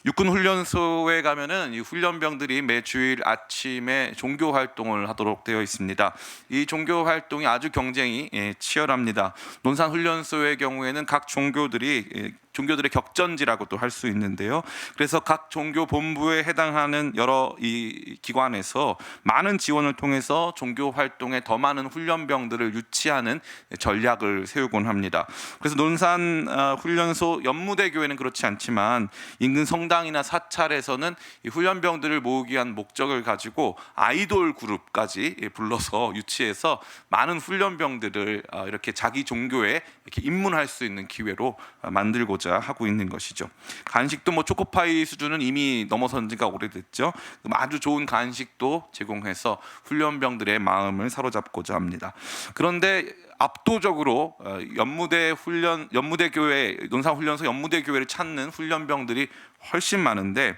육군 훈련소에 가면은 이 훈련병들이 매 주일 아침에 종교 활동을 하도록 되어 있습니다. 이 종교 활동이 아주 경쟁이 치열합니다. 논산 훈련소의 경우에는 각 종교들의 격전지라고도 할 수 있는데요. 그래서 각 종교 본부에 해당하는 여러 이 기관에서 많은 지원을 통해서 종교 활동에 더 많은 훈련병들을 유치하는 전략을 세우곤 합니다. 그래서 논산 훈련소 연무대교회는 그렇지 않지만 인근 성당이나 사찰에서는 이 훈련병들을 모으기 위한 목적을 가지고 아이돌 그룹까지 불러서 유치해서 많은 훈련병들을 이렇게 자기 종교에 이렇게 입문할 수 있는 기회로 만들고자 하고 있는 것이죠. 간식도 뭐 초코파이 수준은 이미 넘어선 지가 오래됐죠. 아주 좋은 간식도 제공해서 훈련병들의 마음을 사로잡고자 합니다. 그런데 압도적으로 연무대교회 논산훈련소 연무대교회를 찾는 훈련병들이 훨씬 많은데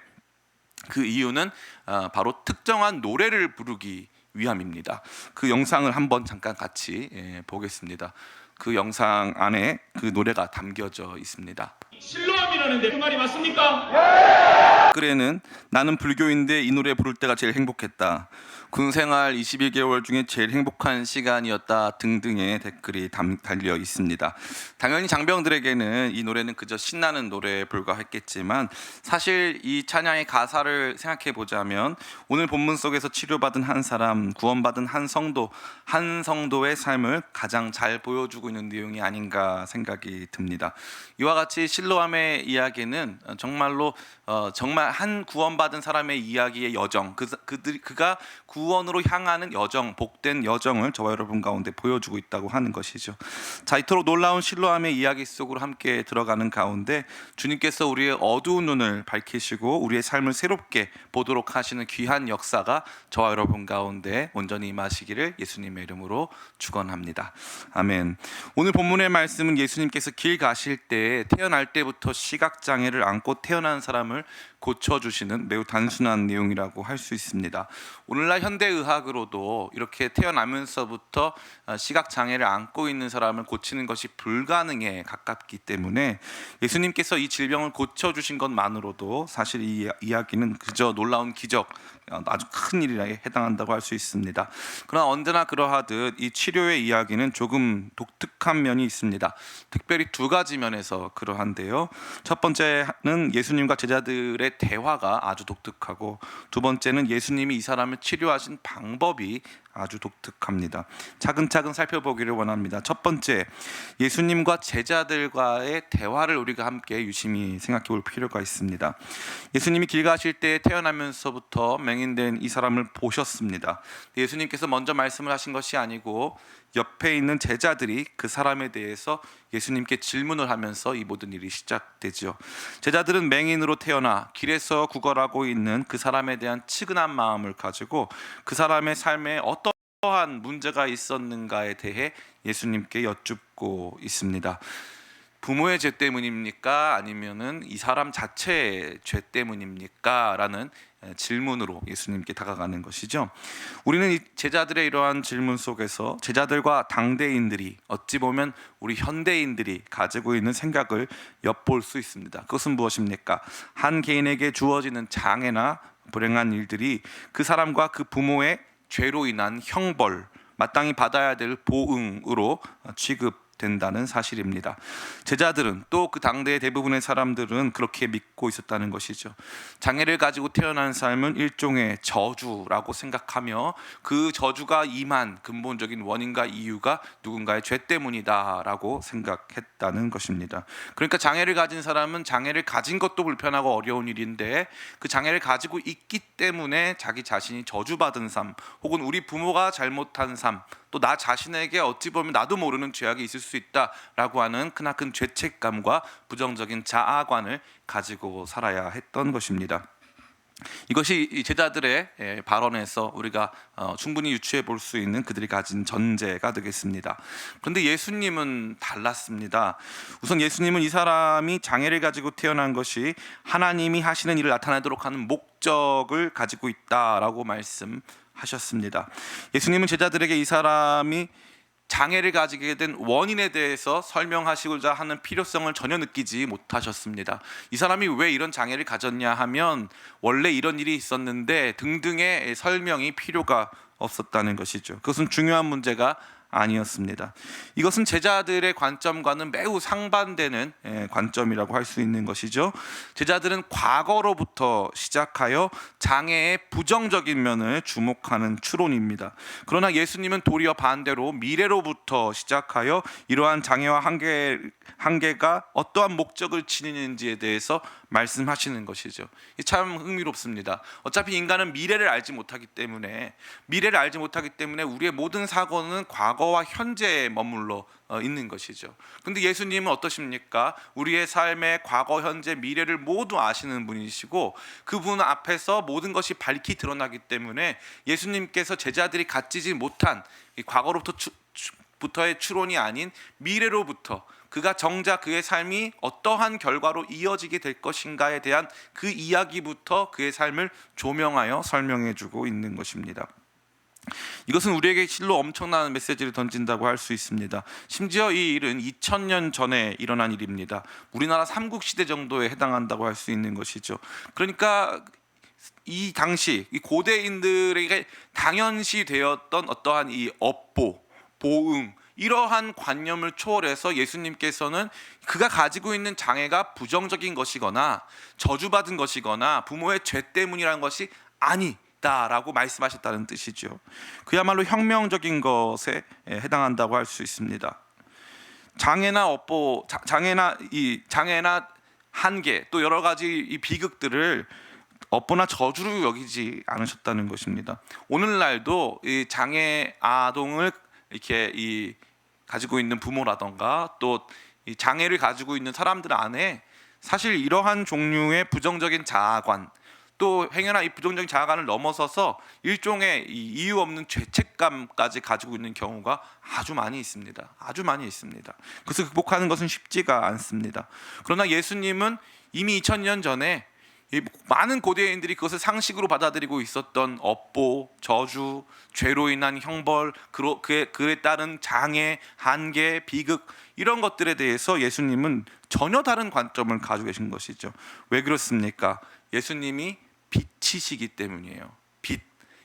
그 이유는 바로 특정한 노래를 부르기 위함입니다. 그 영상을 한번 잠깐 같이 보겠습니다. 그 영상 안에 그 노래가 담겨져 있습니다. 실로암이라는데 그 말이 맞습니까? 댓글에는 나는 불교인데 이 노래 부를 때가 제일 행복했다. 군생활 21개월 중에 제일 행복한 시간이었다 등등의 댓글이 달려 있습니다. 당연히 장병들에게는 이 노래는 그저 신나는 노래에 불과했겠지만 사실 이 찬양의 가사를 생각해 보자면 오늘 본문 속에서 치료받은 한 사람, 구원받은 한 성도의 삶을 가장 잘 보여주고 있는 내용이 아닌가 생각이 듭니다. 이와 같이 실로암의 이야기는 정말 한 구원받은 사람의 이야기의 여정, 그가 구원으로 향하는 여정, 복된 여정을 저와 여러분 가운데 보여주고 있다고 하는 것이죠. 자, 이토록 놀라운 실로암의 이야기 속으로 함께 들어가는 가운데 주님께서 우리의 어두운 눈을 밝히시고 우리의 삶을 새롭게 보도록 하시는 귀한 역사가 저와 여러분 가운데 온전히 임하시기를 예수님의 이름으로 축원합니다. 아멘. 오늘 본문의 말씀은 예수님께서 길 가실 때 태어날 때부터 시각장애를 안고 태어난 사람을 고쳐주시는 매우 단순한 내용이라고 할 수 있습니다. 오늘날 현대의학으로도 이렇게 태어나면서부터 시각장애를 안고 있는 사람을 고치는 것이 불가능에 가깝기 때문에 예수님께서 이 질병을 고쳐주신 것만으로도 사실 이 이야기는 그저 놀라운 기적, 아주 큰 일에 해당한다고 할 수 있습니다. 그러나 언제나 그러하듯 이 치료의 이야기는 조금 독특한 면이 있습니다. 특별히 두 가지 면에서 그러한데요. 첫 번째는 예수님과 제자들의 대화가 아주 독특하고 두 번째는 예수님이 이 사람을 치료하신 방법이 아주 독특합니다. 차근차근 살펴보기를 원합니다. 첫 번째, 예수님과 제자들과의 대화를 우리가 함께 유심히 생각해 볼 필요가 있습니다. 예수님이 길 가실 때 태어나면서부터 맹인된 이 사람을 보셨습니다. 예수님께서 먼저 말씀을 하신 것이 아니고 옆에 있는 제자들이 그 사람에 대해서 예수님께 질문을 하면서 이 모든 일이 시작되죠. 제자들은 맹인으로 태어나 길에서 구걸하고 있는 그 사람에 대한 측은한 마음을 가지고 그 사람의 삶에 어떠한 문제가 있었는가에 대해 예수님께 여쭙고 있습니다. 부모의 죄 때문입니까? 아니면은 이 사람 자체의 죄 때문입니까? 라는 질문으로 예수님께 다가가는 것이죠. 우리는 이 제자들의 이러한 질문 속에서 제자들과 당대인들이 어찌 보면 우리 현대인들이 가지고 있는 생각을 엿볼 수 있습니다. 그것은 무엇입니까? 한 개인에게 주어지는 장애나 불행한 일들이 그 사람과 그 부모의 죄로 인한 형벌, 마땅히 받아야 될 보응으로 취급된다는 사실입니다. 제자들은 또 그 당대의 대부분의 사람들은 그렇게 믿고 있었다는 것이죠. 장애를 가지고 태어난 삶은 일종의 저주라고 생각하며 그 저주가 임한 근본적인 원인과 이유가 누군가의 죄 때문이다라고 생각했다는 것입니다. 그러니까 장애를 가진 사람은 장애를 가진 것도 불편하고 어려운 일인데 그 장애를 가지고 있기 때문에 자기 자신이 저주받은 삶, 혹은 우리 부모가 잘못한 삶, 또 나 자신에게 어찌 보면 나도 모르는 죄악이 있을 수 있다라고 하는 크나큰 죄책감과 부정적인 자아관을 가지고 살아야 했던 것입니다. 이것이 이 제자들의 발언에서 우리가 충분히 유추해 볼 수 있는 그들이 가진 전제가 되겠습니다. 그런데 예수님은 달랐습니다. 우선 예수님은 이 사람이 장애를 가지고 태어난 것이 하나님이 하시는 일을 나타내도록 하는 목적을 가지고 있다라고 말씀하셨습니다. 예수님은 제자들에게 이 사람이 장애를 가지게 된 원인에 대해서 설명하시고자 하는 필요성을 전혀 느끼지 못하셨습니다. 이 사람이 왜 이런 장애를 가졌냐 하면 원래 이런 일이 있었는데 등등의 설명이 필요가 없었다는 것이죠. 그것은 중요한 문제가 아니었습니다. 이것은 제자들의 관점과는 매우 상반되는 관점이라고 할 수 있는 것이죠. 제자들은 과거로부터 시작하여 장애의 부정적인 면을 주목하는 추론입니다. 그러나 예수님은 도리어 반대로 미래로부터 시작하여 이러한 장애와 한계가 어떠한 목적을 지니는지에 대해서 말씀하시는 것이죠. 참 흥미롭습니다. 어차피 인간은 미래를 알지 못하기 때문에 우리의 모든 사고는 과거와 현재에 머물러 있는 것이죠. 근데 예수님은 어떠십니까? 우리의 삶의 과거, 현재, 미래를 모두 아시는 분이시고 그분 앞에서 모든 것이 밝히 드러나기 때문에 예수님께서 제자들이 갖지지 못한 이 과거로부터의 추론이 아닌 미래로부터 그가 정작 그의 삶이 어떠한 결과로 이어지게 될 것인가에 대한 그 이야기부터 그의 삶을 조명하여 설명해 주고 있는 것입니다. 이것은 우리에게 실로 엄청난 메시지를 던진다고 할 수 있습니다. 심지어 이 일은 2000년 전에 일어난 일입니다. 우리나라 삼국시대 정도에 해당한다고 할 수 있는 것이죠. 그러니까 이 당시 이 고대인들에게 당연시 되었던 어떠한 이 업보, 보응 이러한 관념을 초월해서 예수님께서는 그가 가지고 있는 장애가 부정적인 것이거나 저주받은 것이거나 부모의 죄 때문이라는 것이 아니다라고 말씀하셨다는 뜻이죠. 그야말로 혁명적인 것에 해당한다고 할 수 있습니다. 장애나 한계 또 여러 가지 이 비극들을 업보나 저주로 여기지 않으셨다는 것입니다. 오늘날도 이 장애 아동을 이렇게 가지고 있는 부모라던가 또 이 장애를 가지고 있는 사람들 안에 사실 이러한 종류의 부정적인 자아관 또 행여나 이 부정적인 자아관을 넘어서서 일종의 이유 없는 죄책감까지 가지고 있는 경우가 아주 많이 있습니다. 그것을 극복하는 것은 쉽지가 않습니다. 그러나 예수님은 이미 2000년 전에 많은 고대인들이 그것을 상식으로 받아들이고 있었던 업보, 저주, 죄로 인한 형벌, 그에 따른 장애, 한계, 비극 이런 것들에 대해서 예수님은 전혀 다른 관점을 가지고 계신 것이죠. 왜 그렇습니까? 예수님이 빛이시기 때문이에요.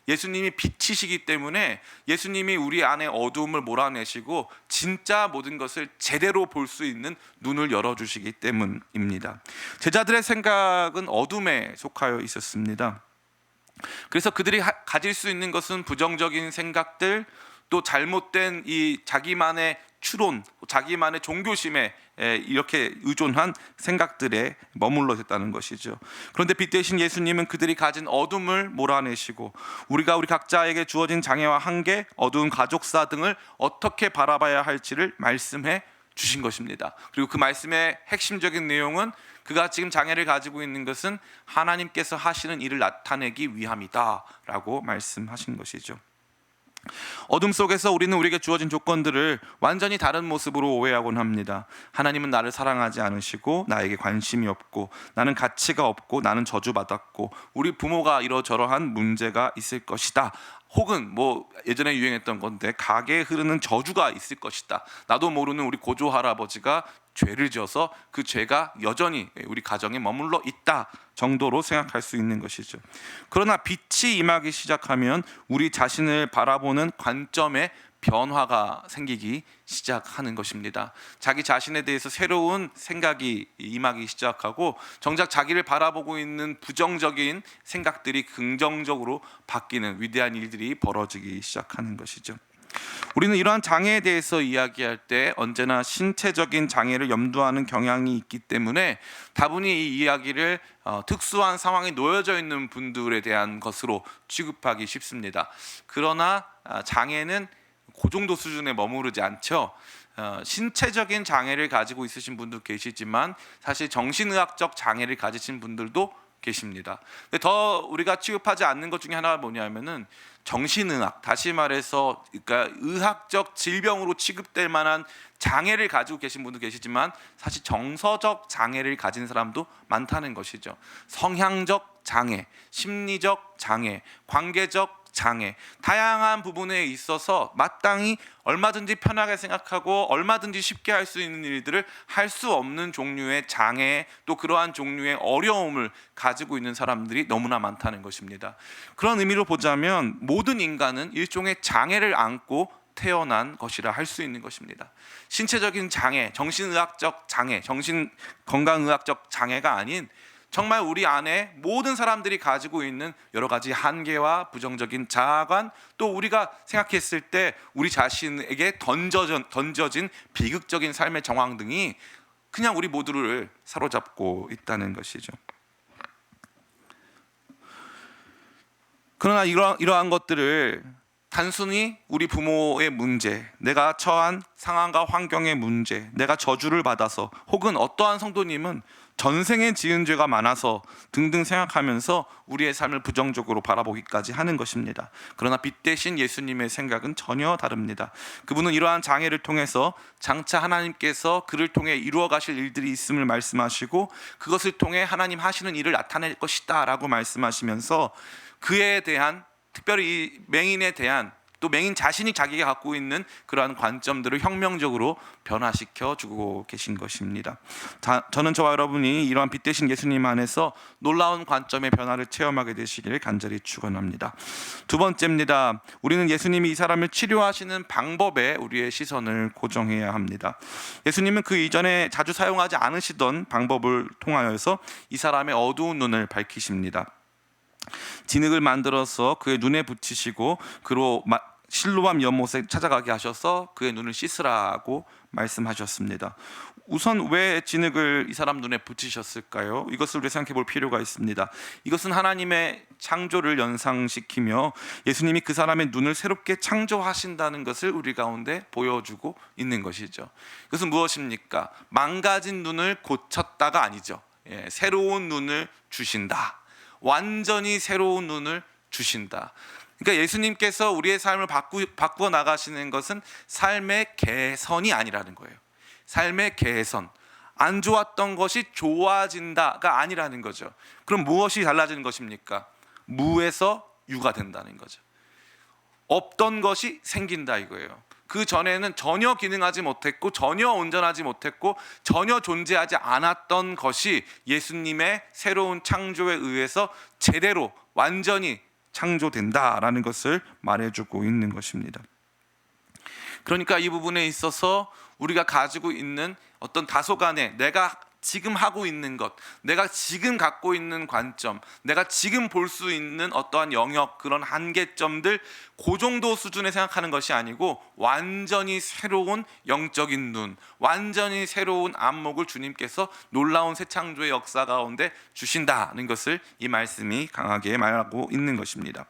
예수님이 빛이시기 때문에 예수님이 우리 안에 어두움을 몰아내시고 진짜 모든 것을 제대로 볼 수 있는 눈을 열어주시기 때문입니다. 제자들의 생각은 어둠에 속하여 있었습니다. 그래서 그들이 가질 수 있는 것은 부정적인 생각들 또 잘못된 이 자기만의 추론, 자기만의 종교심에 이렇게 의존한 생각들에 머물러 있다는 것이죠. 그런데 빛 대신 예수님은 그들이 가진 어둠을 몰아내시고 우리 각자에게 주어진 장애와 한계, 어두운 가족사 등을 어떻게 바라봐야 할지를 말씀해 주신 것입니다. 그리고 그 말씀의 핵심적인 내용은 그가 지금 장애를 가지고 있는 것은 하나님께서 하시는 일을 나타내기 위함이다라고 말씀하신 것이죠. 어둠 속에서 우리는 우리에게 주어진 조건들을 완전히 다른 모습으로 오해하곤 합니다. 하나님은 나를 사랑하지 않으시고 나에게 관심이 없고 나는 가치가 없고 나는 저주받았고 우리 부모가 이러저러한 문제가 있을 것이다. 혹은 예전에 유행했던 건데 가게에 흐르는 저주가 있을 것이다. 나도 모르는 우리 고조 할아버지가 죄를 지어서 그 죄가 여전히 우리 가정에 머물러 있다 정도로 생각할 수 있는 것이죠. 그러나 빛이 임하기 시작하면 우리 자신을 바라보는 관점에 변화가 생기기 시작하는 것입니다. 자기 자신에 대해서 새로운 생각이 임하기 시작하고 정작 자기를 바라보고 있는 부정적인 생각들이 긍정적으로 바뀌는 위대한 일들이 벌어지기 시작하는 것이죠. 우리는 이러한 장애에 대해서 이야기할 때 언제나 신체적인 장애를 염두하는 경향이 있기 때문에 다분히 이 이야기를 특수한 상황에 놓여져 있는 분들에 대한 것으로 취급하기 쉽습니다. 그러나 장애는 그 정도 수준에 머무르지 않죠. 신체적인 장애를 가지고 있으신 분도 계시지만 사실 정신의학적 장애를 가지신 분들도 계십니다. 근데 더 우리가 취급하지 않는 것 중에 하나가 뭐냐면은 정신의학, 다시 말해서 그러니까 의학적 질병으로 취급될 만한 장애를 가지고 계신 분도 계시지만 사실 정서적 장애를 가진 사람도 많다는 것이죠. 성향적 장애, 심리적 장애, 관계적 장애, 다양한 부분에 있어서 마땅히 얼마든지 편하게 생각하고 얼마든지 쉽게 할 수 있는 일들을 할 수 없는 종류의 장애, 또 그러한 종류의 어려움을 가지고 있는 사람들이 너무나 많다는 것입니다. 그런 의미로 보자면 모든 인간은 일종의 장애를 안고 태어난 것이라 할 수 있는 것입니다. 신체적인 장애, 정신의학적 장애, 정신건강의학적 장애가 아닌 정말 우리 안에 모든 사람들이 가지고 있는 여러 가지 한계와 부정적인 자아관, 또 우리가 생각했을 때 우리 자신에게 던져진 비극적인 삶의 정황 등이 그냥 우리 모두를 사로잡고 있다는 것이죠. 그러나 이러한 것들을 단순히 우리 부모의 문제, 내가 처한 상황과 환경의 문제, 내가 저주를 받아서, 혹은 어떠한 성도님은 전생에 지은 죄가 많아서 등등 생각하면서 우리의 삶을 부정적으로 바라보기까지 하는 것입니다. 그러나 빛 대신 예수님의 생각은 전혀 다릅니다. 그분은 이러한 장애를 통해서 장차 하나님께서 그를 통해 이루어 가실 일들이 있음을 말씀하시고, 그것을 통해 하나님 하시는 일을 나타낼 것이다 라고 말씀하시면서, 그에 대한, 특별히 이 맹인에 대한, 또 맹인 자신이 자기가 갖고 있는 그러한 관점들을 혁명적으로 변화시켜 주고 계신 것입니다. 저는 저와 여러분이 이러한 빛 대신 예수님 안에서 놀라운 관점의 변화를 체험하게 되시기를 간절히 축원합니다. 두 번째입니다. 우리는 예수님이 이 사람을 치료하시는 방법에 우리의 시선을 고정해야 합니다. 예수님은 그 이전에 자주 사용하지 않으시던 방법을 통하여서 이 사람의 어두운 눈을 밝히십니다. 진흙을 만들어서 그의 눈에 붙이시고 그로 실로암 연못에 찾아가게 하셔서 그의 눈을 씻으라고 말씀하셨습니다. 우선 왜 진흙을 이 사람 눈에 붙이셨을까요? 이것을 우리 생각해 볼 필요가 있습니다. 이것은 하나님의 창조를 연상시키며 예수님이 그 사람의 눈을 새롭게 창조하신다는 것을 우리 가운데 보여주고 있는 것이죠. 이것은 무엇입니까? 망가진 눈을 고쳤다가 아니죠. 새로운 눈을 주신다. 완전히 새로운 눈을 주신다. 그러니까 예수님께서 우리의 삶을 바꾸어 나가시는 것은 삶의 개선이 아니라는 거예요. 삶의 개선, 안 좋았던 것이 좋아진다가 아니라는 거죠. 그럼 무엇이 달라지는 것입니까? 무에서 유가 된다는 거죠. 없던 것이 생긴다 이거예요. 그 전에는 전혀 기능하지 못했고 전혀 온전하지 못했고 전혀 존재하지 않았던 것이 예수님의 새로운 창조에 의해서 제대로 완전히 창조된다라는 것을 말해주고 있는 것입니다. 그러니까 이 부분에 있어서 우리가 가지고 있는 어떤 다소간의 내가 지금 하고 있는 것, 내가 지금 갖고 있는 관점, 내가 지금 볼 수 있는 어떠한 영역, 그런 한계점들, 그 정도 수준에 생각하는 것이 아니고 완전히 새로운 영적인 눈, 완전히 새로운 안목을 주님께서 놀라운 새 창조의 역사 가운데 주신다는 것을 이 말씀이 강하게 말하고 있는 것입니다.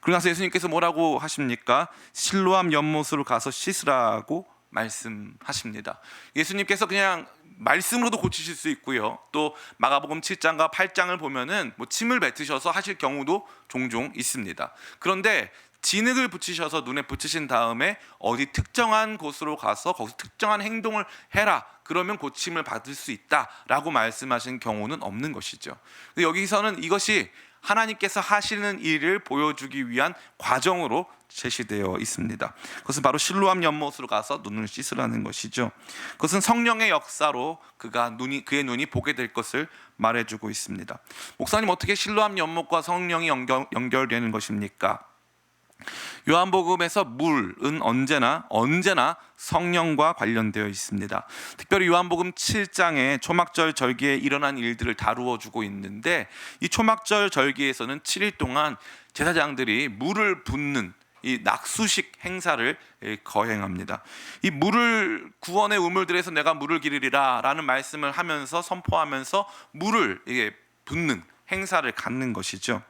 그러고 나서 예수님께서 뭐라고 하십니까? 실로암 연못으로 가서 씻으라고 말씀하십니다. 예수님께서 그냥 말씀으로도 고치실 수 있고요. 또 마가복음 7장과 8장을 보면은 침을 뱉으셔서 하실 경우도 종종 있습니다. 그런데 진흙을 붙이셔서 눈에 붙이신 다음에 어디 특정한 곳으로 가서 거기서 특정한 행동을 해라, 그러면 고침을 받을 수 있다라고 말씀하신 경우는 없는 것이죠. 여기서는 이것이 하나님께서 하시는 일을 보여주기 위한 과정으로 제시되어 있습니다. 그것은 바로 실로암 연못으로 가서 눈을 씻으라는 것이죠. 그것은 성령의 역사로 그의 눈이 보게 될 것을 말해주고 있습니다. 목사님, 어떻게 실로암 연못과 성령이 연결되는 것입니까? 요한복음에서 물은 언제나 성령과 관련되어 있습니다. 특별히 요한복음 7장에 초막절 절기에 일어난 일들을 다루어 주고 있는데, 이 초막절 절기에서는 7일 동안 제사장들이 물을 붓는 이 낙수식 행사를 거행합니다. 이 물을 구원의 우물들에서 내가 물을 기르리라 라는 말씀을 하면서 선포하면서 물을 붓는 행사를 갖는 것이죠.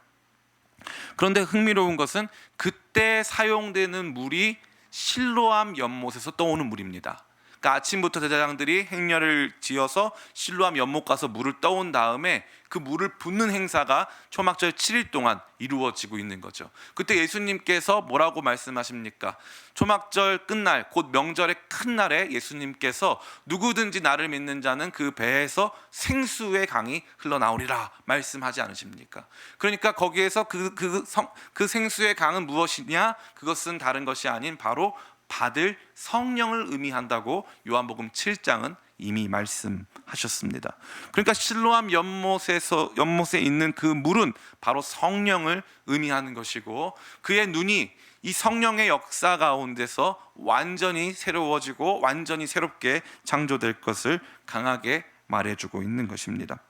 그런데 흥미로운 것은 그때 사용되는 물이 실로암 연못에서 떠오는 물입니다. 그러니까 아침부터 제사장들이 행렬을 지어서 실로암 연못 가서 물을 떠온 다음에 그 물을 붓는 행사가 초막절 7일 동안 이루어지고 있는 거죠. 그때 예수님께서 뭐라고 말씀하십니까? 초막절 끝날 곧 명절의 큰 날에 예수님께서 누구든지 나를 믿는 자는 그 배에서 생수의 강이 흘러나오리라 말씀하지 않으십니까? 그러니까 거기에서 그 생수의 강은 무엇이냐? 그것은 다른 것이 아닌 바로 받을 성령을 의미한다고 요한복음 7장은 이미 말씀하셨습니다. 그러니까 실로암 연못에 있는 그 물은 바로 성령을 의미하는 것이고, 그의 눈이 이 성령의 역사 가운데서 완전히 새로워지고 완전히 새롭게 창조될 것을 강하게 말해주고 있는 것입니다.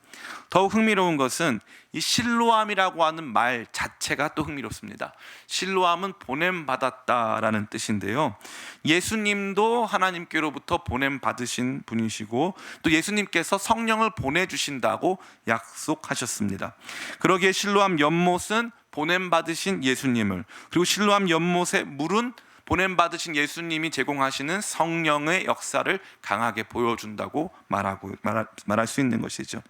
더욱 흥미로운 것은 이 실로암이라고 하는 말 자체가 또 흥미롭습니다. 실로암은 보냄받았다라는 뜻인데요, 예수님도 하나님께로부터 보냄받으신 분이시고 또 예수님께서 성령을 보내주신다고 약속하셨습니다. 그러기에 실로암 연못은 보냄받으신 예수님을, 그리고 실로암 연못의 물은 보냄받으신 예수님이 제공하시는 성령의 역사를 강하게 보여준다고 말할 수 있는 것이죠.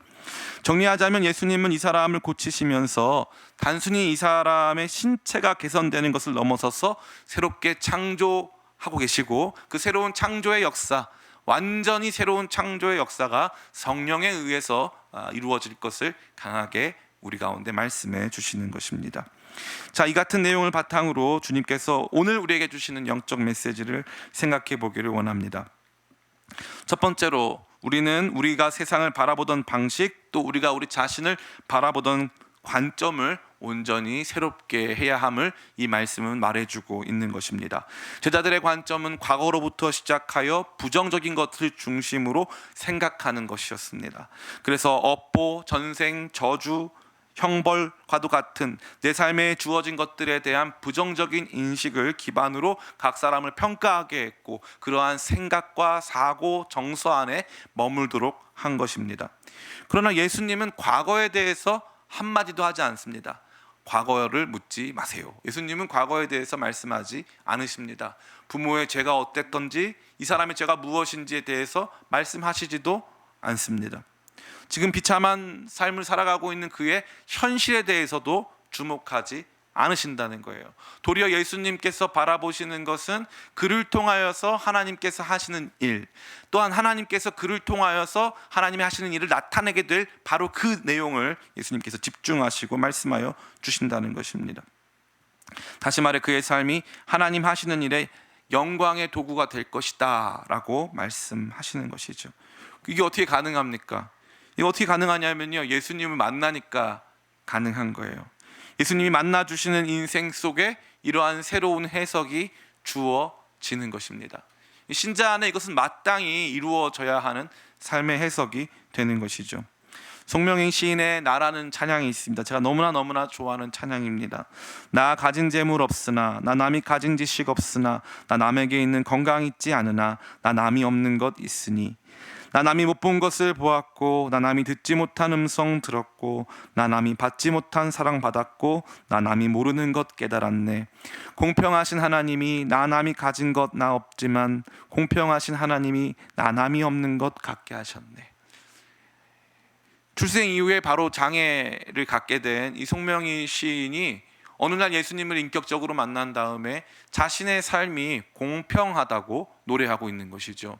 정리하자면 예수님은 이 사람을 고치시면서 단순히 이 사람의 신체가 개선되는 것을 넘어서서 새롭게 창조하고 계시고, 그 새로운 창조의 역사, 완전히 새로운 창조의 역사가 성령에 의해서 이루어질 것을 강하게 우리 가운데 말씀해 주시는 것입니다. 자, 이 같은 내용을 바탕으로 주님께서 오늘 우리에게 주시는 영적 메시지를 생각해 보기를 원합니다. 첫 번째로 우리는 우리가 세상을 바라보던 방식, 또 우리가 우리 자신을 바라보던 관점을 온전히 새롭게 해야 함을 이 말씀은 말해주고 있는 것입니다. 제자들의 관점은 과거로부터 시작하여 부정적인 것을 중심으로 생각하는 것이었습니다. 그래서 업보, 전생, 저주, 형벌과도 같은 내 삶에 주어진 것들에 대한 부정적인 인식을 기반으로 각 사람을 평가하게 했고, 그러한 생각과 사고, 정서 안에 머물도록 한 것입니다. 그러나 예수님은 과거에 대해서 한마디도 하지 않습니다. 과거를 묻지 마세요. 예수님은 과거에 대해서 말씀하지 않으십니다. 부모의 죄가 어땠던지, 이 사람의 죄가 무엇인지에 대해서 말씀하시지도 않습니다. 지금 비참한 삶을 살아가고 있는 그의 현실에 대해서도 주목하지 않으신다는 거예요. 도리어 예수님께서 바라보시는 것은 그를 통하여서 하나님께서 하시는 일, 또한 하나님께서 그를 통하여서 하나님이 하시는 일을 나타내게 될 바로 그 내용을 예수님께서 집중하시고 말씀하여 주신다는 것입니다. 다시 말해 그의 삶이 하나님 하시는 일에 영광의 도구가 될 것이다 라고 말씀하시는 것이죠. 이게 어떻게 가능합니까? 이게 어떻게 가능하냐면요, 예수님을 만나니까 가능한 거예요. 예수님이 만나주시는 인생 속에 이러한 새로운 해석이 주어지는 것입니다. 신자 안에 이것은 마땅히 이루어져야 하는 삶의 해석이 되는 것이죠. 송명인 시인의 나라는 찬양이 있습니다. 제가 너무나 좋아하는 찬양입니다. 나 가진 재물 없으나, 나 남이 가진 지식 없으나, 나 남에게 있는 건강 있지 않으나, 나 남이 없는 것 있으니, 나 남이 못 본 것을 보았고, 나 남이 듣지 못한 음성 들었고, 나 남이 받지 못한 사랑 받았고, 나 남이 모르는 것 깨달았네. 공평하신 하나님이 나 남이 가진 것 나 없지만, 공평하신 하나님이 나 남이 없는 것 갖게 하셨네. 출생 이후에 바로 장애를 갖게 된 이 송명희 시인이 어느 날 예수님을 인격적으로 만난 다음에 자신의 삶이 공평하다고 노래하고 있는 것이죠.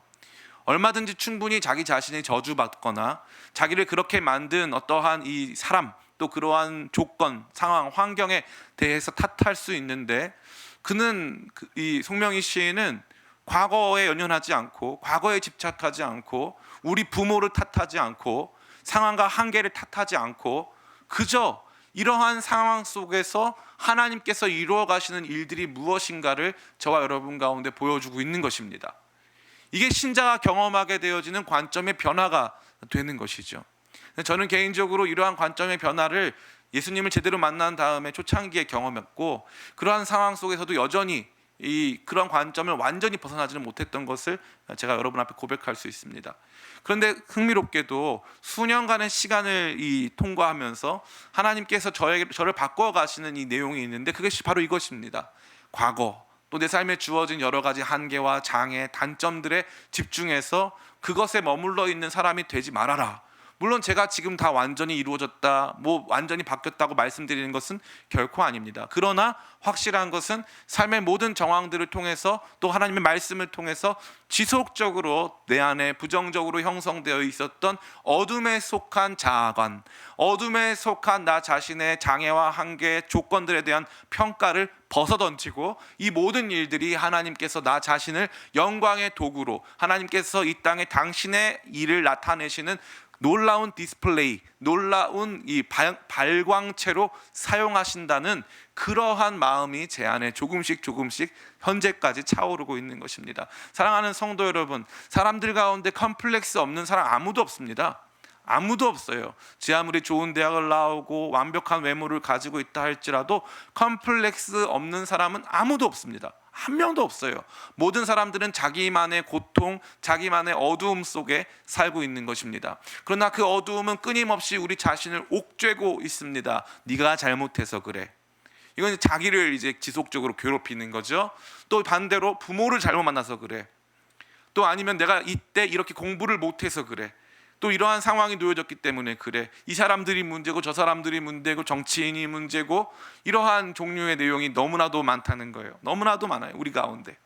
얼마든지 충분히 자기 자신이 저주받거나 자기를 그렇게 만든 어떠한 이 사람, 또 그러한 조건, 상황, 환경에 대해서 탓할 수 있는데, 그는 이 송명희 시인은 과거에 연연하지 않고, 과거에 집착하지 않고, 우리 부모를 탓하지 않고, 상황과 한계를 탓하지 않고, 그저 이러한 상황 속에서 하나님께서 이루어 가시는 일들이 무엇인가를 저와 여러분 가운데 보여주고 있는 것입니다. 이게 신자가 경험하게 되어지는 관점의 변화가 되는 것이죠. 저는 개인적으로 이러한 관점의 변화를 예수님을 제대로 만난 다음에 초창기에 경험했고, 그러한 상황 속에서도 여전히 그런 관점을 완전히 벗어나지는 못했던 것을 제가 여러분 앞에 고백할 수 있습니다. 그런데 흥미롭게도 수년간의 시간을 통과하면서 하나님께서 저를 바꿔 가시는 이 내용이 있는데, 그것이 바로 이것입니다. 과거, 또 내 삶에 주어진 여러 가지 한계와 장애, 단점들에 집중해서 그것에 머물러 있는 사람이 되지 말아라. 물론 제가 지금 다 완전히 이루어졌다, 뭐 완전히 바뀌었다고 말씀드리는 것은 결코 아닙니다. 그러나 확실한 것은 삶의 모든 정황들을 통해서 또 하나님의 말씀을 통해서 지속적으로 내 안에 부정적으로 형성되어 있었던 어둠에 속한 자아관, 어둠에 속한 나 자신의 장애와 한계, 조건들에 대한 평가를 벗어던지고 이 모든 일들이 하나님께서 나 자신을 영광의 도구로, 하나님께서 이 땅에 당신의 일을 나타내시는 놀라운 디스플레이, 놀라운 이 발광체로 사용하신다는 그러한 마음이 제 안에 조금씩 현재까지 차오르고 있는 것입니다. 사랑하는 성도 여러분, 사람들 가운데 컴플렉스 없는 사람 아무도 없습니다. 아무도 없어요. 제 아무리 좋은 대학을 나오고 완벽한 외모를 가지고 있다 할지라도 컴플렉스 없는 사람은 아무도 없습니다. 한 명도 없어요. 모든 사람들은 자기만의 고통, 자기만의 어두움 속에 살고 있는 것입니다. 그러나 그 어두움은 끊임없이 우리 자신을 옥죄고 있습니다. 네가 잘못해서 그래. 이건 자기를 이제 지속적으로 괴롭히는 거죠. 또 반대로 부모를 잘못 만나서 그래. 또 아니면 내가 이때 이렇게 공부를 못해서 그래. 또 이러한 상황이 놓여졌기 때문에 그래. 이 사람들이 문제고 저 사람들이 문제고 정치인이 문제고, 이러한 종류의 내용이 너무나도 많다는 거예요. 너무나도 많아요, 우리 가운데.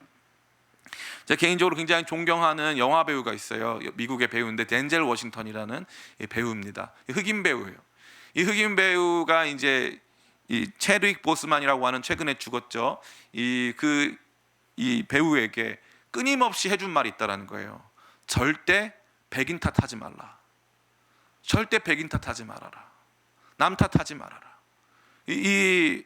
제가 개인적으로 굉장히 존경하는 영화 배우가 있어요. 미국의 배우인데 덴젤 워싱턴이라는 배우입니다. 흑인 배우예요. 이 흑인 배우가 이제 이 체드윅 보스만이라고 하는, 최근에 죽었죠. 이 배우에게 끊임없이 해준 말이 있다라는 거예요. 절대 백인 탓하지 말라. 절대 백인 탓하지 말아라. 남 탓하지 말아라. 이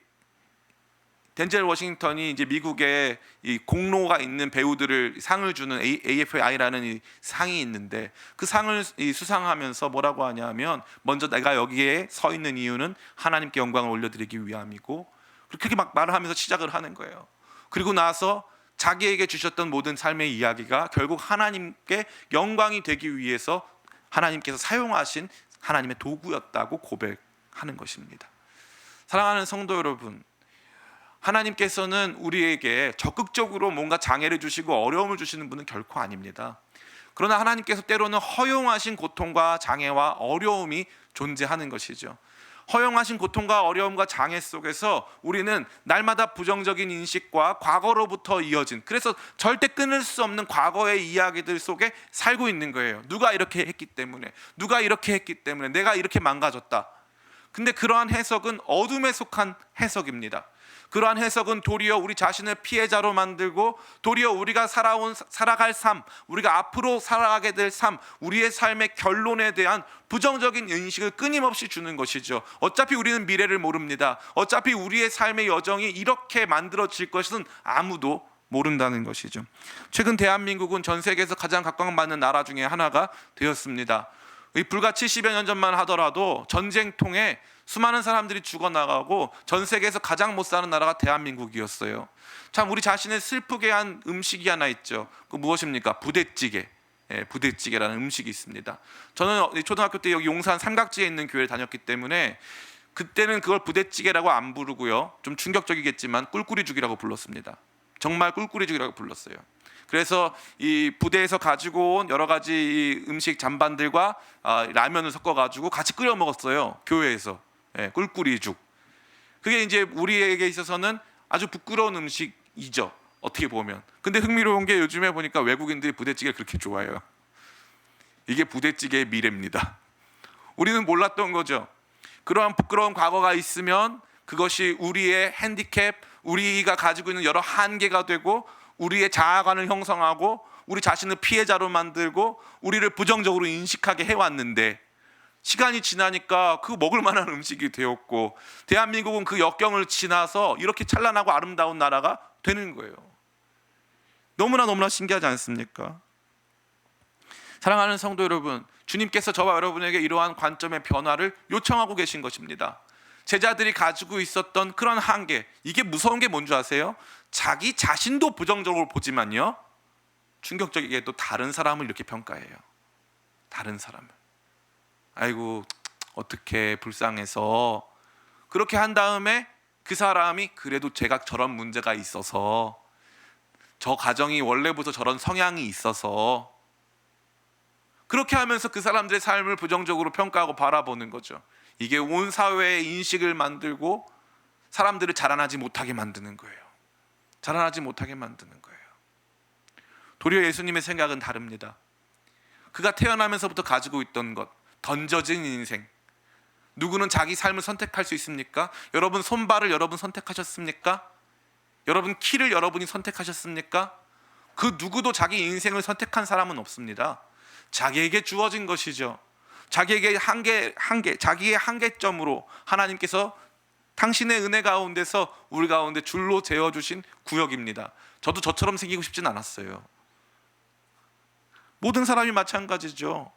덴젤 워싱턴이 이제 미국의 이 공로가 있는 배우들을 상을 주는 AFI라는 이 상이 있는데, 그 상을 수상하면서 뭐라고 하냐면, 먼저 내가 여기에 서 있는 이유는 하나님께 영광을 올려드리기 위함이고, 그렇게 막 말을 하면서 시작을 하는 거예요. 그리고 나서 자기에게 주셨던 모든 삶의 이야기가 결국 하나님께 영광이 되기 위해서 하나님께서 사용하신 하나님의 도구였다고 고백하는 것입니다. 사랑하는 성도 여러분, 하나님께서는 우리에게 적극적으로 뭔가 장애를 주시고 어려움을 주시는 분은 결코 아닙니다. 그러나 하나님께서 때로는 허용하신 고통과 장애와 어려움이 존재하는 것이죠. 허용하신 고통과 어려움과 장애 속에서 우리는 날마다 부정적인 인식과 과거로부터 이어진, 그래서 절대 끊을 수 없는 과거의 이야기들 속에 살고 있는 거예요. 누가 이렇게 했기 때문에, 누가 이렇게 했기 때문에 내가 이렇게 망가졌다. 근데 그러한 해석은 어둠에 속한 해석입니다. 그러한 해석은 도리어 우리 자신을 피해자로 만들고, 도리어 우리가 살아갈 삶, 우리가 앞으로 살아가게 될 삶, 우리의 삶의 결론에 대한 부정적인 인식을 끊임없이 주는 것이죠. 어차피 우리는 미래를 모릅니다. 어차피 우리의 삶의 여정이 이렇게 만들어질 것은 아무도 모른다는 것이죠. 최근 대한민국은 전 세계에서 가장 각광받는 나라 중에 하나가 되었습니다. 불과 70여 년 전만 하더라도 전쟁통에 수많은 사람들이 죽어나가고 전 세계에서 가장 못 사는 나라가 대한민국이었어요. 참 우리 자신을 슬프게 한 음식이 하나 있죠. 그 무엇입니까? 부대찌개. 부대찌개라는 음식이 있습니다. 저는 초등학교 때 여기 용산 삼각지에 있는 교회를 다녔기 때문에 그때는 그걸 부대찌개라고 안 부르고요, 좀 충격적이겠지만 꿀꿀이죽이라고 불렀습니다. 정말 꿀꿀이죽이라고 불렀어요. 그래서 이 부대에서 가지고 온 여러 가지 이 음식 잔반들과 라면을 섞어가지고 같이 끓여 먹었어요, 교회에서. 꿀꿀이죽. 그게 이제 우리에게 있어서는 아주 부끄러운 음식이죠, 어떻게 보면. 근데 흥미로운 게 요즘에 보니까 외국인들이 부대찌개를 그렇게 좋아해요. 이게 부대찌개의 미래입니다. 우리는 몰랐던 거죠. 그러한 부끄러운 과거가 있으면 그것이 우리의 핸디캡, 우리가 가지고 있는 여러 한계가 되고, 우리의 자아관을 형성하고 우리 자신을 피해자로 만들고 우리를 부정적으로 인식하게 해왔는데, 시간이 지나니까 그 먹을 만한 음식이 되었고, 대한민국은 그 역경을 지나서 이렇게 찬란하고 아름다운 나라가 되는 거예요. 너무나 신기하지 않습니까? 사랑하는 성도 여러분, 주님께서 저와 여러분에게 이러한 관점의 변화를 요청하고 계신 것입니다. 제자들이 가지고 있었던 그런 한계, 이게 무서운 게 뭔지 아세요? 자기 자신도 부정적으로 보지만요, 충격적이게도 다른 사람을 이렇게 평가해요. 다른 사람을. 아이고 어떻게 불쌍해서. 그렇게 한 다음에 그 사람이 그래도 제가 저런 문제가 있어서, 저 가정이 원래부터 저런 성향이 있어서, 그렇게 하면서 그 사람들의 삶을 부정적으로 평가하고 바라보는 거죠. 이게 온 사회의 인식을 만들고 사람들을 자라나지 못하게 만드는 거예요. 자라나지 못하게 만드는 거예요. 도리어 예수님의 생각은 다릅니다. 그가 태어나면서부터 가지고 있던 것, 던져진 인생. 누구는 자기 삶을 선택할 수 있습니까? 여러분 손발을 여러분 선택하셨습니까? 여러분 키를 여러분이 선택하셨습니까? 그 누구도 자기 인생을 선택한 사람은 없습니다. 자기에게 주어진 것이죠. 자기에게 자기의 한계점으로 하나님께서 당신의 은혜 가운데서 우리 가운데 줄로 재어주신 구역입니다. 저도 저처럼 생기고 싶진 않았어요. 모든 사람이 마찬가지죠.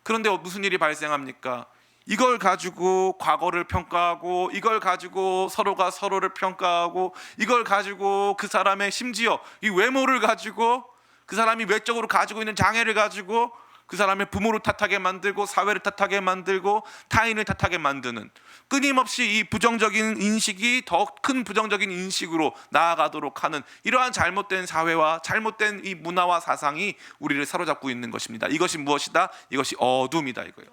그런데 무슨 일이 발생합니까? 이걸 가지고 과거를 평가하고, 이걸 가지고 서로가 서로를 평가하고, 이걸 가지고 그 사람의 심지어 이 외모를 가지고, 그 사람이 외적으로 가지고 있는 장애를 가지고 그 사람의 부모를 탓하게 만들고, 사회를 탓하게 만들고, 타인을 탓하게 만드는, 끊임없이 이 부정적인 인식이 더 큰 부정적인 인식으로 나아가도록 하는 이러한 잘못된 사회와 잘못된 이 문화와 사상이 우리를 사로잡고 있는 것입니다. 이것이 무엇이다? 이것이 어둠이다 이거예요.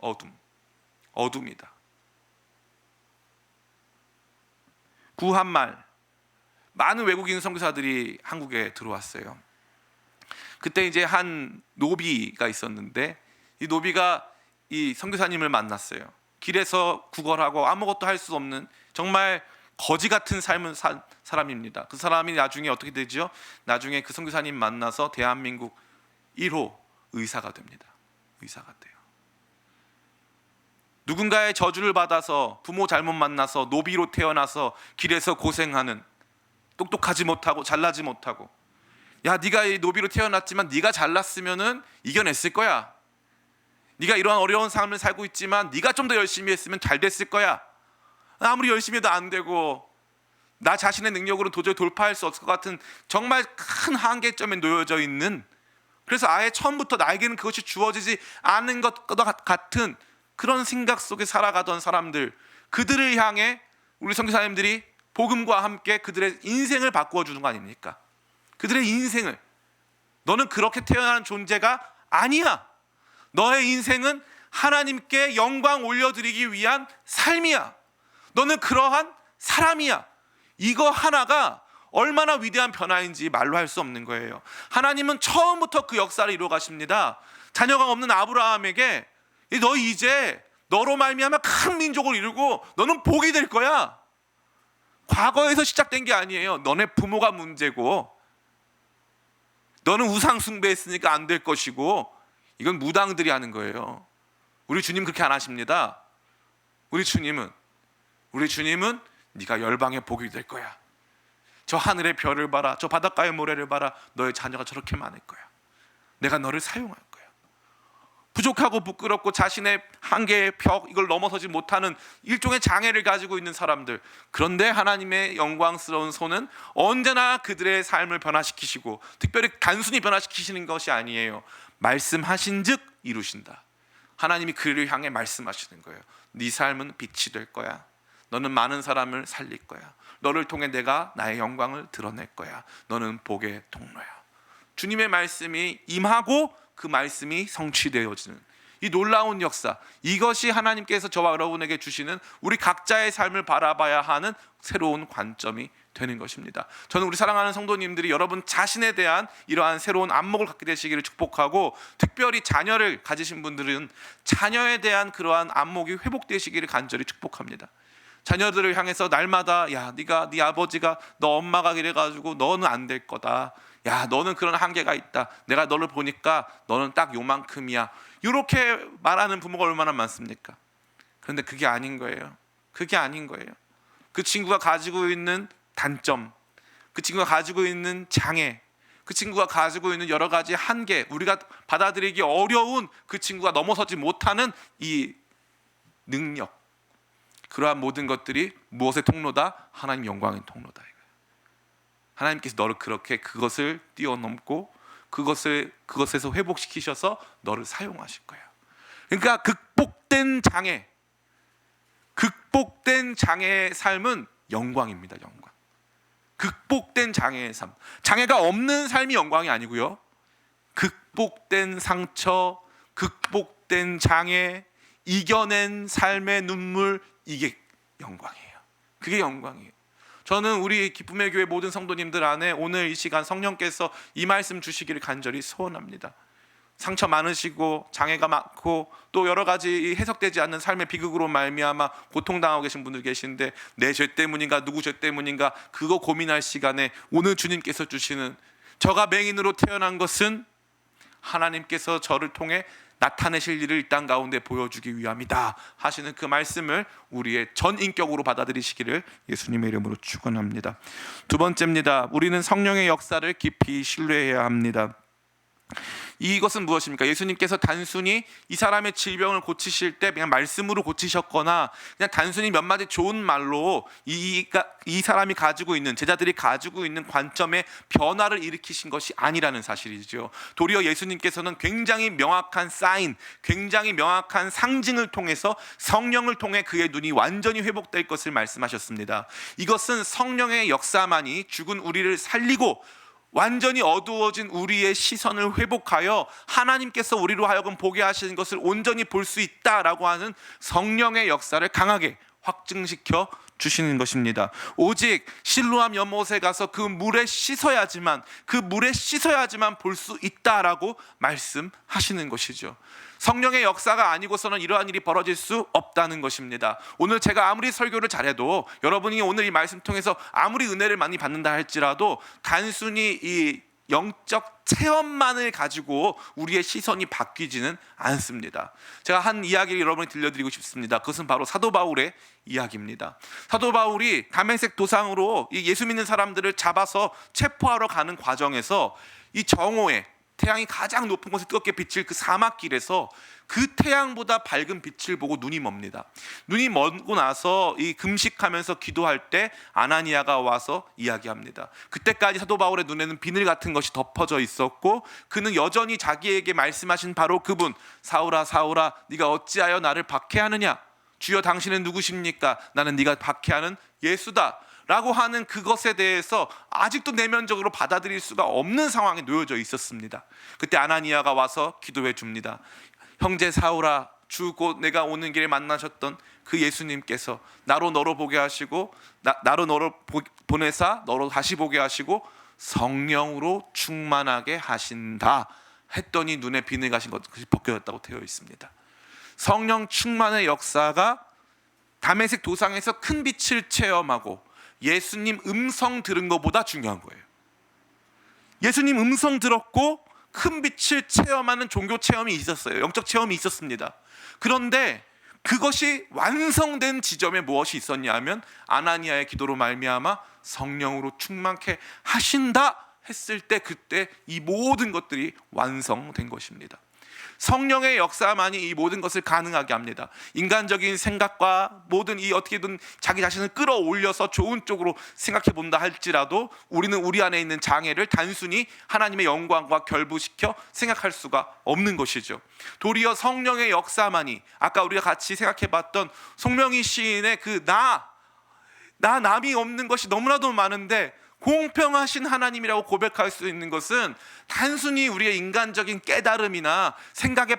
어둠이다. 구한말, 많은 외국인 선교사들이 한국에 들어왔어요. 그때 이제 한 노비가 있었는데, 이 노비가 이 선교사님을 만났어요. 길에서 구걸하고 아무것도 할 수 없는 정말 거지 같은 삶을 산 사람입니다. 그 사람이 나중에 어떻게 되죠? 나중에 그 선교사님 만나서 대한민국 1호 의사가 됩니다. 의사가 돼요. 누군가의 저주를 받아서, 부모 잘못 만나서 노비로 태어나서 길에서 고생하는, 똑똑하지 못하고 잘나지 못하고, 야 네가 이 노비로 태어났지만 네가 잘났으면은 이겨냈을 거야. 네가 이러한 어려운 삶을 살고 있지만 네가 좀 더 열심히 했으면 잘 됐을 거야. 아무리 열심히 해도 안 되고 나 자신의 능력으로 도저히 돌파할 수 없을 것 같은 정말 큰 한계점에 놓여져 있는, 그래서 아예 처음부터 나에게는 그것이 주어지지 않은 것 같은 그런 생각 속에 살아가던 사람들, 그들을 향해 우리 선교사님들이 복음과 함께 그들의 인생을 바꾸어 주는 거 아닙니까? 그들의 인생을, 너는 그렇게 태어난 존재가 아니야. 너의 인생은 하나님께 영광 올려드리기 위한 삶이야. 너는 그러한 사람이야. 이거 하나가 얼마나 위대한 변화인지 말로 할 수 없는 거예요. 하나님은 처음부터 그 역사를 이루어 가십니다. 자녀가 없는 아브라함에게 너 이제 너로 말미암아 큰 민족을 이루고 너는 복이 될 거야. 과거에서 시작된 게 아니에요. 너네 부모가 문제고, 너는 우상 숭배했으니까 안 될 것이고, 이건 무당들이 하는 거예요. 우리 주님 그렇게 안 하십니다. 우리 주님은 네가 열방의 복이 될 거야. 저 하늘의 별을 봐라, 저 바닷가의 모래를 봐라. 너의 자녀가 저렇게 많을 거야. 내가 너를 사용할 거야. 부족하고 부끄럽고 자신의 한계의 벽, 이걸 넘어서지 못하는 일종의 장애를 가지고 있는 사람들, 그런데 하나님의 영광스러운 손은 언제나 그들의 삶을 변화시키시고, 특별히 단순히 변화시키시는 것이 아니에요. 말씀하신 즉 이루신다. 하나님이 그를 향해 말씀하시는 거예요. 네 삶은 빛이 될 거야. 너는 많은 사람을 살릴 거야. 너를 통해 내가 나의 영광을 드러낼 거야. 너는 복의 통로야. 주님의 말씀이 임하고 그 말씀이 성취되어지는 이 놀라운 역사, 이것이 하나님께서 저와 여러분에게 주시는 우리 각자의 삶을 바라봐야 하는 새로운 관점이 되는 것입니다. 저는 우리 사랑하는 성도님들이 여러분 자신에 대한 이러한 새로운 안목을 갖게 되시기를 축복하고, 특별히 자녀를 가지신 분들은 자녀에 대한 그러한 안목이 회복되시기를 간절히 축복합니다. 자녀들을 향해서 날마다 야 네가 네 아버지가 너 엄마가 이래가지고 너는 안 될 거다. 야 너는 그런 한계가 있다. 내가 너를 보니까 너는 딱 요만큼이야. 이렇게 말하는 부모가 얼마나 많습니까? 그런데 그게 아닌 거예요. 그게 아닌 거예요. 그 친구가 가지고 있는 단점, 그 친구가 가지고 있는 장애, 그 친구가 가지고 있는 여러 가지 한계, 우리가 받아들이기 어려운 그 친구가 넘어서지 못하는 이 능력, 그러한 모든 것들이 무엇의 통로다? 하나님 영광의 통로다. 하나님께서 너를 그렇게 그것을 뛰어넘고 그것에서 회복시키셔서 너를 사용하실 거야. 그러니까 극복된 장애의 삶은 영광입니다. 영광. 극복된 장애의 삶. 장애가 없는 삶이 영광이 아니고요. 극복된 상처, 극복된 장애, 이겨낸 삶의 눈물, 이게 영광이에요. 그게 영광이에요. 저는 우리 기쁨의 교회 모든 성도님들 안에 오늘 이 시간 성령께서 이 말씀 주시기를 간절히 소원합니다. 상처 많으시고 장애가 많고 또 여러 가지 해석되지 않는 삶의 비극으로 말미암아 고통당하고 계신 분들 계신데 내 죄 때문인가 누구 죄 때문인가 그거 고민할 시간에 오늘 주님께서 주시는 저가 맹인으로 태어난 것은 하나님께서 저를 통해 나타내실 일을 이 땅 가운데 보여주기 위함이다 하시는 그 말씀을 우리의 전 인격으로 받아들이시기를 예수님의 이름으로 축원합니다. 두 번째입니다. 우리는 성령의 역사를 깊이 신뢰해야 합니다. 이것은 무엇입니까? 예수님께서 단순히 이 사람의 질병을 고치실 때 그냥 말씀으로 고치셨거나 그냥 단순히 몇 마디 좋은 말로 이 사람이 가지고 있는, 제자들이 가지고 있는 관점의 변화를 일으키신 것이 아니라는 사실이죠. 도리어 예수님께서는 굉장히 명확한 사인, 굉장히 명확한 상징을 통해서 성령을 통해 그의 눈이 완전히 회복될 것을 말씀하셨습니다. 이것은 성령의 역사만이 죽은 우리를 살리고 완전히 어두워진 우리의 시선을 회복하여 하나님께서 우리로 하여금 보게 하시는 것을 온전히 볼 수 있다라고 하는 성령의 역사를 강하게 확증시켜 주시는 것입니다. 오직 실로암 연못에 가서 그 물에 씻어야지만 볼 수 있다라고 말씀하시는 것이죠. 성령의 역사가 아니고서는 이러한 일이 벌어질 수 없다는 것입니다. 오늘 제가 아무리 설교를 잘해도 여러분이 오늘 이 말씀 통해서 아무리 은혜를 많이 받는다 할지라도 단순히 이 영적 체험만을 가지고 우리의 시선이 바뀌지는 않습니다. 제가 한 이야기를 여러분이 들려드리고 싶습니다. 그것은 바로 사도 바울의 이야기입니다. 사도 바울이 다메섹 도상으로 이 예수 믿는 사람들을 잡아서 체포하러 가는 과정에서 이 정오에 태양이 가장 높은 곳에 뜨겁게 비칠 그 사막길에서 그 태양보다 밝은 빛을 보고 눈이 멉니다. 눈이 멀고 나서 이 금식하면서 기도할 때 아나니아가 와서 이야기합니다. 그때까지 사도 바울의 눈에는 비늘 같은 것이 덮어져 있었고 그는 여전히 자기에게 말씀하신 바로 그분, 사울아 사울아 네가 어찌하여 나를 박해하느냐, 주여 당신은 누구십니까? 나는 네가 박해하는 예수다 라고 하는 그것에 대해서 아직도 내면적으로 받아들일 수가 없는 상황에 놓여져 있었습니다. 그때 아나니아가 와서 기도해 줍니다. 형제 사울아, 주 곧 내가 오는 길에 만나셨던 그 예수님께서 나로 너로 보게 하시고 나로 너로 보내사 너로 다시 보게 하시고 성령으로 충만하게 하신다 했더니 눈에 비늘 가신 것이 벗겨졌다고 되어 있습니다. 성령 충만의 역사가 다메섹 도상에서 큰 빛을 체험하고 예수님 음성 들은 것보다 중요한 거예요. 예수님 음성 들었고 큰 빛을 체험하는 종교 체험이 있었어요. 영적 체험이 있었습니다. 그런데 그것이 완성된 지점에 무엇이 있었냐 하면 아나니아의 기도로 말미암아 성령으로 충만케 하신다 했을 때 그때 이 모든 것들이 완성된 것입니다. 성령의 역사만이 이 모든 것을 가능하게 합니다. 인간적인 생각과 모든 이 어떻게든 자기 자신을 끌어올려서 좋은 쪽으로 생각해 본다 할지라도 우리는 우리 안에 있는 장애를 단순히 하나님의 영광과 결부시켜 생각할 수가 없는 것이죠. 도리어 성령의 역사만이 아까 우리가 같이 생각해 봤던 송명희 시인의 그 남이 없는 것이 너무나도 많은데 공평하신 하나님이라고 고백할 수 있는 것은 단순히 우리의 인간적인 깨달음이나 생각의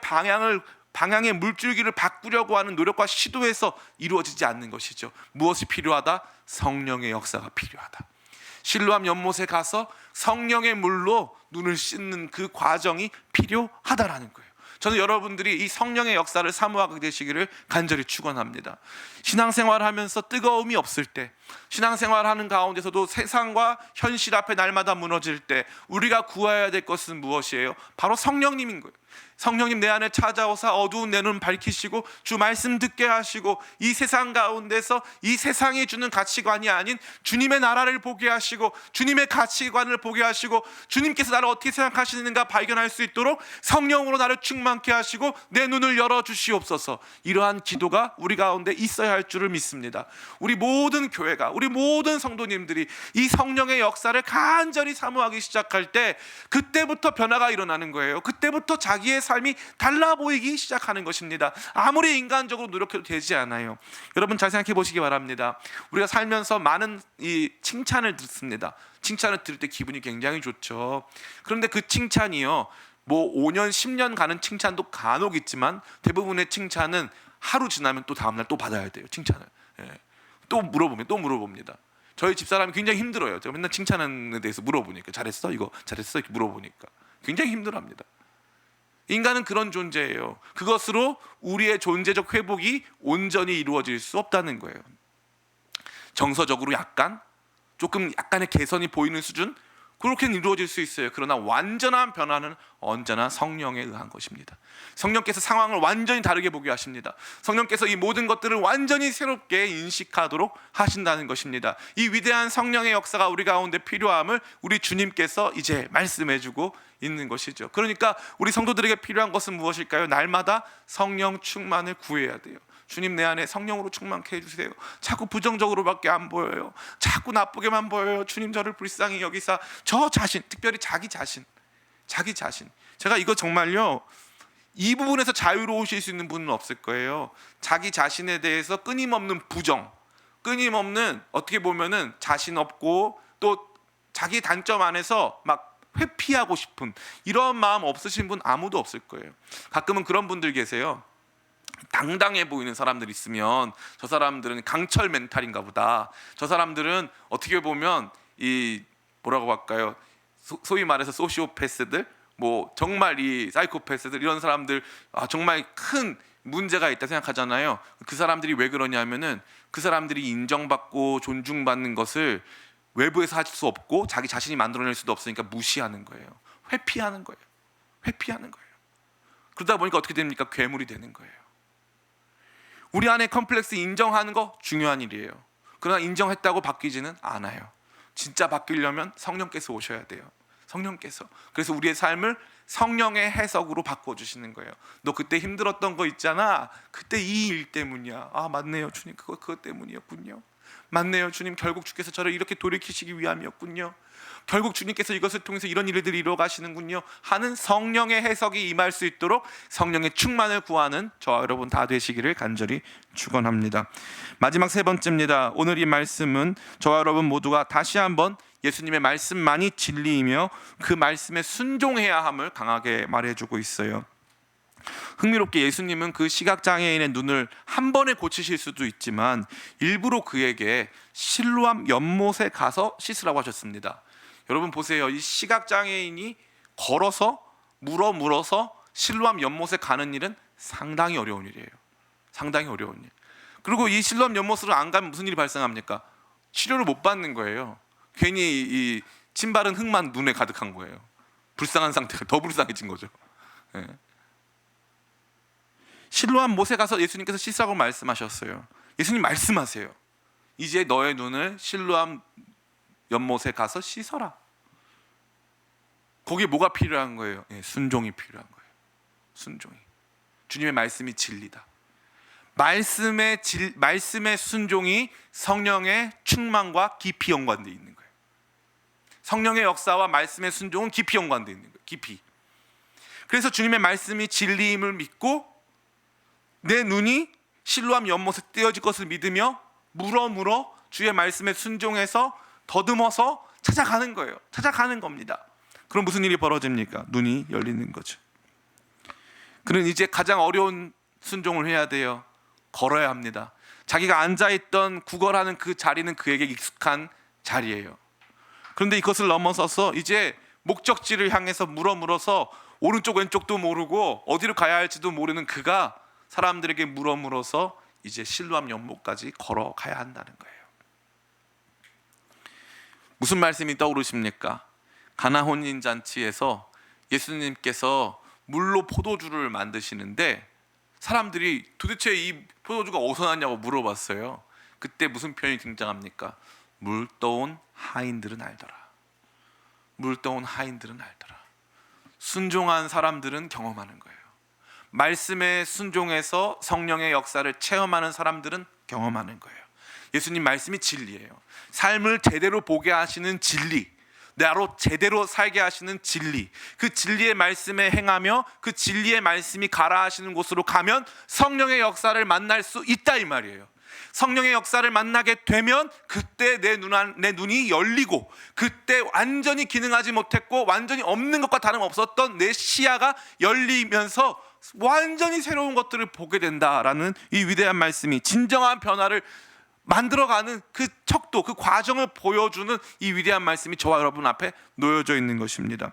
방향의 물줄기를 바꾸려고 하는 노력과 시도에서 이루어지지 않는 것이죠. 무엇이 필요하다? 성령의 역사가 필요하다. 실로암 연못에 가서 성령의 물로 눈을 씻는 그 과정이 필요하다라는 거예요. 저는 여러분들이 이 성령의 역사를 사모하게 되시기를 간절히 축원합니다. 신앙생활을 하면서 뜨거움이 없을 때, 신앙생활하는 가운데서도 세상과 현실 앞에 날마다 무너질 때 우리가 구해야 될 것은 무엇이에요? 바로 성령님인 거예요. 성령님 내 안에 찾아오사 어두운 내 눈 밝히시고 주 말씀 듣게 하시고 이 세상 가운데서 이 세상이 주는 가치관이 아닌 주님의 나라를 보게 하시고 주님의 가치관을 보게 하시고 주님께서 나를 어떻게 생각하시는가 발견할 수 있도록 성령으로 나를 충만케 하시고 내 눈을 열어주시옵소서. 이러한 기도가 우리 가운데 있어야 할 줄을 믿습니다. 우리 모든 교회가, 우리 모든 성도님들이 이 성령의 역사를 간절히 사모하기 시작할 때 그때부터 변화가 일어나는 거예요. 그때부터 자기의 삶이 달라 보이기 시작하는 것입니다. 아무리 인간적으로 노력해도 되지 않아요. 여러분 잘 생각해 보시기 바랍니다. 우리가 살면서 많은 이 칭찬을 듣습니다. 칭찬을 들을 때 기분이 굉장히 좋죠. 그런데 그 칭찬이요 뭐 5년 10년 가는 칭찬도 간혹 있지만 대부분의 칭찬은 하루 지나면 또 다음날 또 받아야 돼요. 칭찬을. 예. 또 물어봅니다. 저희 집사람이 굉장히 힘들어요. 제가 맨날 칭찬에 대해서 물어보니까 잘했어? 이거 잘했어? 이렇게 물어보니까 굉장히 힘들어합니다. 인간은 그런 존재예요. 그것으로 우리의 존재적 회복이 온전히 이루어질 수 없다는 거예요. 정서적으로 약간의 개선이 보이는 수준, 그렇게는 이루어질 수 있어요. 그러나 완전한 변화는 언제나 성령에 의한 것입니다. 성령께서 상황을 완전히 다르게 보게 하십니다. 성령께서 이 모든 것들을 완전히 새롭게 인식하도록 하신다는 것입니다. 이 위대한 성령의 역사가 우리 가운데 필요함을 우리 주님께서 이제 말씀해주고 있는 것이죠. 그러니까 우리 성도들에게 필요한 것은 무엇일까요? 날마다 성령 충만을 구해야 돼요. 주님, 내 안에 성령으로 충만케 해주세요. 자꾸 부정적으로밖에 안 보여요. 자꾸 나쁘게만 보여요. 주님, 저를 불쌍히 여기사. 저 자신, 특별히 자기 자신. 제가 이거 정말요, 이 부분에서 자유로우실 수 있는 분은 없을 거예요. 자기 자신에 대해서 끊임없는 부정, 끊임없는, 어떻게 보면은 자신 없고 또 자기 단점 안에서 막 회피하고 싶은 이런 마음 없으신 분 아무도 없을 거예요. 가끔은 그런 분들 계세요. 당당해 보이는 사람들 있으면 저 사람들은 강철 멘탈인가 보다. 저 사람들은 어떻게 보면 이 뭐라고 할까요? 소위 말해서 소시오패스들, 뭐 정말 이 사이코패스들, 이런 사람들 정말 큰 문제가 있다 생각하잖아요. 그 사람들이 왜 그러냐면은 그 사람들이 인정받고 존중받는 것을 외부에서 할 수 없고 자기 자신이 만들어낼 수도 없으니까 무시하는 거예요. 회피하는 거예요. 그러다 보니까 어떻게 됩니까? 괴물이 되는 거예요. 우리 안에 컴플렉스 인정하는 거 중요한 일이에요. 그러나 인정했다고 바뀌지는 않아요. 진짜 바뀌려면 성령께서 오셔야 돼요. 성령께서. 그래서 우리의 삶을 성령의 해석으로 바꿔주시는 거예요. 너 그때 힘들었던 거 있잖아. 그때 이 일 때문이야. 맞네요 주님, 그것 때문이었군요. 맞네요 주님, 결국 주께서 저를 이렇게 돌이키시기 위함이었군요. 결국 주님께서 이것을 통해서 이런 일들이 이루어 가시는군요 하는 성령의 해석이 임할 수 있도록 성령의 충만을 구하는 저와 여러분 다 되시기를 간절히 축원합니다. 마지막 세 번째입니다. 오늘 이 말씀은 저와 여러분 모두가 다시 한번 예수님의 말씀만이 진리이며 그 말씀에 순종해야 함을 강하게 말해주고 있어요. 흥미롭게 예수님은 그 시각장애인의 눈을 한 번에 고치실 수도 있지만 일부러 그에게 실로암 연못에 가서 씻으라고 하셨습니다. 여러분 보세요. 이 시각장애인이 걸어서 물어서 실로암 연못에 가는 일은 상당히 어려운 일이에요. 상당히 어려운 일. 그리고 이 실로암 연못으로 안 가면 무슨 일이 발생합니까? 치료를 못 받는 거예요. 괜히 이 침바른 흙만 눈에 가득한 거예요. 불쌍한 상태가 더 불쌍해진 거죠. 네. 실로암 못에 가서 예수님께서 씻으라고 말씀하셨어요. 예수님 말씀하세요. 이제 너의 눈을 실로암 연못에 가서 씻어라. 거기에 뭐가 필요한 거예요? 순종이 필요한 거예요. 순종이. 주님의 말씀이 진리다. 말씀의 순종이 성령의 충만과 깊이 연관되어 있는 거예요. 성령의 역사와 말씀의 순종은 깊이 연관되어 있는 거예요. 깊이. 그래서 주님의 말씀이 진리임을 믿고 내 눈이 실로암 연못에 떼어질 것을 믿으며 물어 주의 말씀에 순종해서 더듬어서 찾아가는 거예요. 찾아가는 겁니다. 그럼 무슨 일이 벌어집니까? 눈이 열리는 거죠. 그는 이제 가장 어려운 순종을 해야 돼요. 걸어야 합니다. 자기가 앉아있던 구걸하는 그 자리는 그에게 익숙한 자리예요. 그런데 이것을 넘어서서 이제 목적지를 향해서 물어서 오른쪽 왼쪽도 모르고 어디로 가야 할지도 모르는 그가 사람들에게 물어서 이제 실로암 연못까지 걸어가야 한다는 거예요. 무슨 말씀이 떠오르십니까? 가나 혼인잔치에서 예수님께서 물로 포도주를 만드시는데 사람들이 도대체 이 포도주가 어디서 났냐고 물어봤어요. 그때 무슨 표현이 등장합니까? 물 떠온 하인들은 알더라. 물 떠온 하인들은 알더라. 순종한 사람들은 경험하는 거예요. 말씀에 순종해서 성령의 역사를 체험하는 사람들은 경험하는 거예요. 예수님 말씀이 진리예요. 삶을 제대로 보게 하시는 진리, 나로 제대로 살게 하시는 진리, 그 진리의 말씀에 행하며 그 진리의 말씀이 가라 하시는 곳으로 가면 성령의 역사를 만날 수 있다 이 말이에요. 성령의 역사를 만나게 되면 그때 내 눈이 열리고, 그때 완전히 기능하지 못했고 완전히 없는 것과 다름없었던 내 시야가 열리면서 완전히 새로운 것들을 보게 된다라는 이 위대한 말씀이 진정한 변화를 만들어가는 그 척도, 그 과정을 보여주는 이 위대한 말씀이 저와 여러분 앞에 놓여져 있는 것입니다.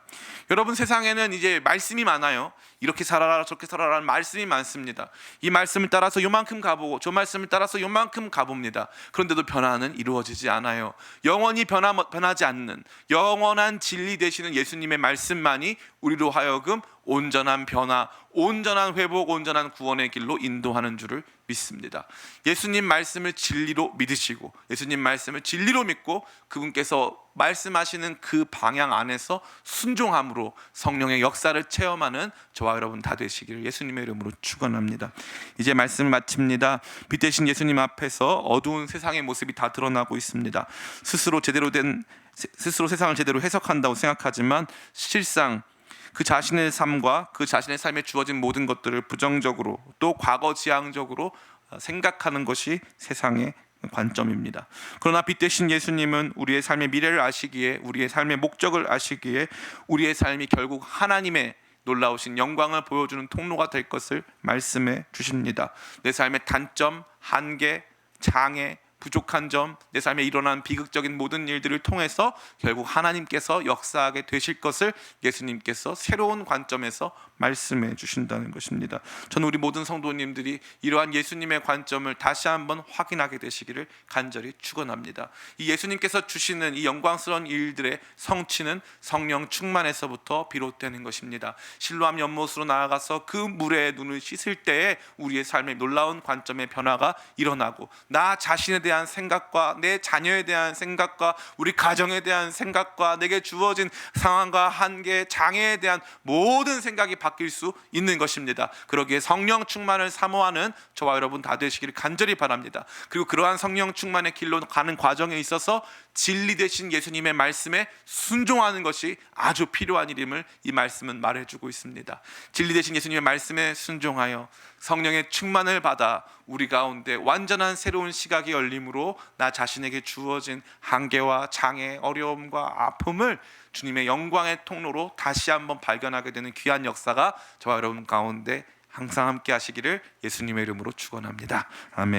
여러분, 세상에는 이제 말씀이 많아요. 이렇게 살아라 저렇게 살아라는 말씀이 많습니다. 이 말씀을 따라서 요만큼 가보고 저 말씀을 따라서 요만큼 가봅니다. 그런데도 변화는 이루어지지 않아요. 영원히 변하지 않는 영원한 진리 되시는 예수님의 말씀만이 우리로 하여금 온전한 변화, 온전한 회복, 온전한 구원의 길로 인도하는 줄을 믿습니다. 예수님 말씀을 진리로 믿으시고 예수님 말씀을 진리로 믿고 그분께서 말씀하시는 그 방향 안에서 순종함으로 성령의 역사를 체험하는 저와 여러분 다 되시기를 예수님의 이름으로 축원합니다. 이제 말씀을 마칩니다. 빛 되신 예수님 앞에서 어두운 세상의 모습이 다 드러나고 있습니다. 스스로 세상을 제대로 해석한다고 생각하지만 실상 그 자신의 삶과 그 자신의 삶에 주어진 모든 것들을 부정적으로 또 과거지향적으로 생각하는 것이 세상의 관점입니다. 그러나 빛 되신 예수님은 우리의 삶의 미래를 아시기에, 우리의 삶의 목적을 아시기에 우리의 삶이 결국 하나님의 놀라우신 영광을 보여주는 통로가 될 것을 말씀해 주십니다. 내 삶의 단점, 한계, 장애, 부족한 점, 내 삶에 일어난 비극적인 모든 일들을 통해서 결국 하나님께서 역사하게 되실 것을 예수님께서 새로운 관점에서 말씀해 주신다는 것입니다. 저는 우리 모든 성도님들이 이러한 예수님의 관점을 다시 한번 확인하게 되시기를 간절히 축원합니다. 이 예수님께서 주시는 이 영광스러운 일들의 성취는 성령 충만에서부터 비롯되는 것입니다. 실로암 연못으로 나아가서 그 물에 눈을 씻을 때에 우리의 삶의 놀라운 관점의 변화가 일어나고, 나 자신에 대한 생각과 내 자녀에 대한 생각과 우리 가정에 대한 생각과 내게 주어진 상황과 한계, 장애에 대한 모든 생각이 바뀔 수 있는 것입니다. 그러기에 성령 충만을 사모하는 저와 여러분 다 되시기를 간절히 바랍니다. 그리고 그러한 성령 충만의 길로 가는 과정에 있어서 진리 되신 예수님의 말씀에 순종하는 것이 아주 필요한 일임을 이 말씀은 말해주고 있습니다. 진리 되신 예수님의 말씀에 순종하여 성령의 충만을 받아 우리 가운데 완전한 새로운 시각이 열림으로 나 자신에게 주어진 한계와 장애, 어려움과 아픔을 주님의 영광의 통로로 다시 한번 발견하게 되는 귀한 역사가 저와 여러분 가운데 항상 함께 하시기를 예수님의 이름으로 축원합니다. 아멘.